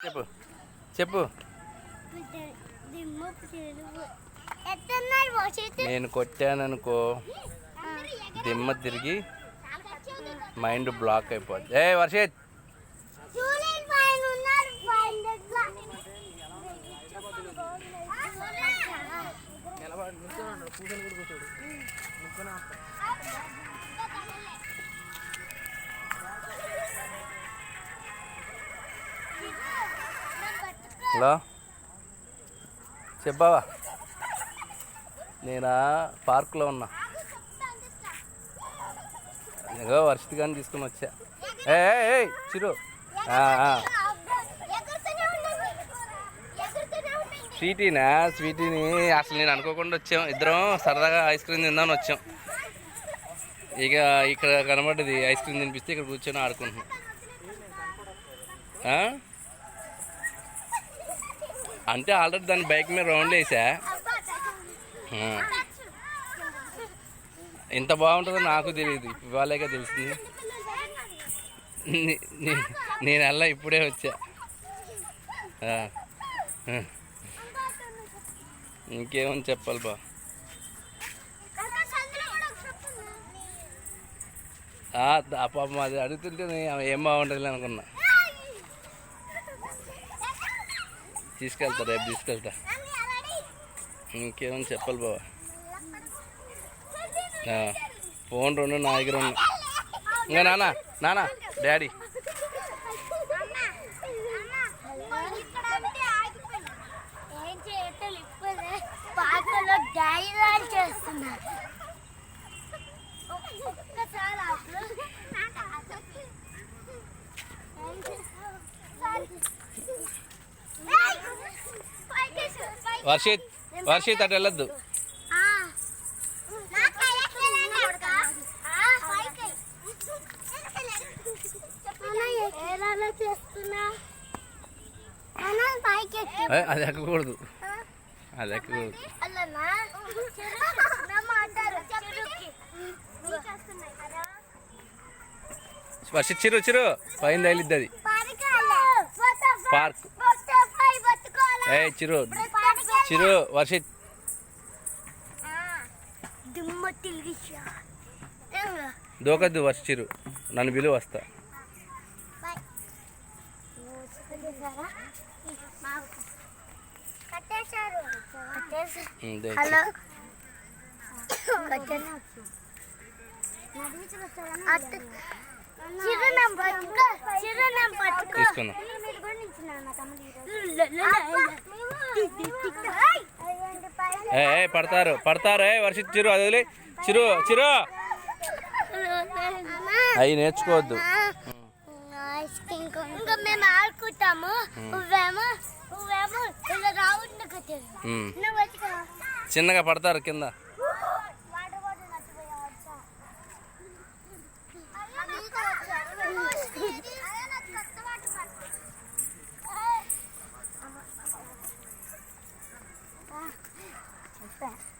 చెప్పు చెప్పు. నేను కొట్టాననుకో దిమ్మ తిరిగి మైండ్ బ్లాక్ అయిపోద్ది. వర్షిత్ హలో చెప్పావా? నేను పార్కులో ఉన్నా. ఏదో వర్షిత్ గారిని తీసుకుని వచ్చా. చిరు స్వీటీని అసలు నేను అనుకోకుండా వచ్చాం. ఇద్దరం సరదాగా ఐస్ క్రీమ్ తిందామని వచ్చాం. ఇక ఇక్కడ కనబడ్డది ఐస్ క్రీమ్ తినిపిస్తే ఇక్కడ కూర్చొని ఆడుకుంటున్నాం. అంటే ఆల్రెడీ దాన్ని బైక్ మీద రౌండ్ వేసా. ఎంత బాగుంటుందో నాకు తెలియదు, ఇవాళగా తెలిసింది. నేను అలా ఇప్పుడే వచ్చా. ఇంకేమని చెప్పాలి బా? పాపం అది అడుగుతుంటే ఏం బాగుంటుంది అనుకున్నా. తీసుకెళ్తా, రేపు తీసుకెళ్తా. ఇంకేమని చెప్పాలి బాబా? ఫోన్ రెండు నా దగ్గర ఉన్నా. ఇంకా నాన్న డాడీ వర్షిత్ అటు వెళ్ళొద్దు. అది ఎక్కకూడదు, అది ఎక్కకూడదు. వర్షిత్ చిరు పైన తగిలిద్ది అది. పార్క్ చిరు వర్షిత్ దూకద్దు. చిరు నన్ను పిలువ వస్తా. తీసుకున్నా. పడతారు వర్షిత్ చిరు అది వదిలే. చిరు అవి నేర్చుకోవద్దు. మేము ఆడుకుంటాము. చిన్నగా పడతారు కింద. Fast.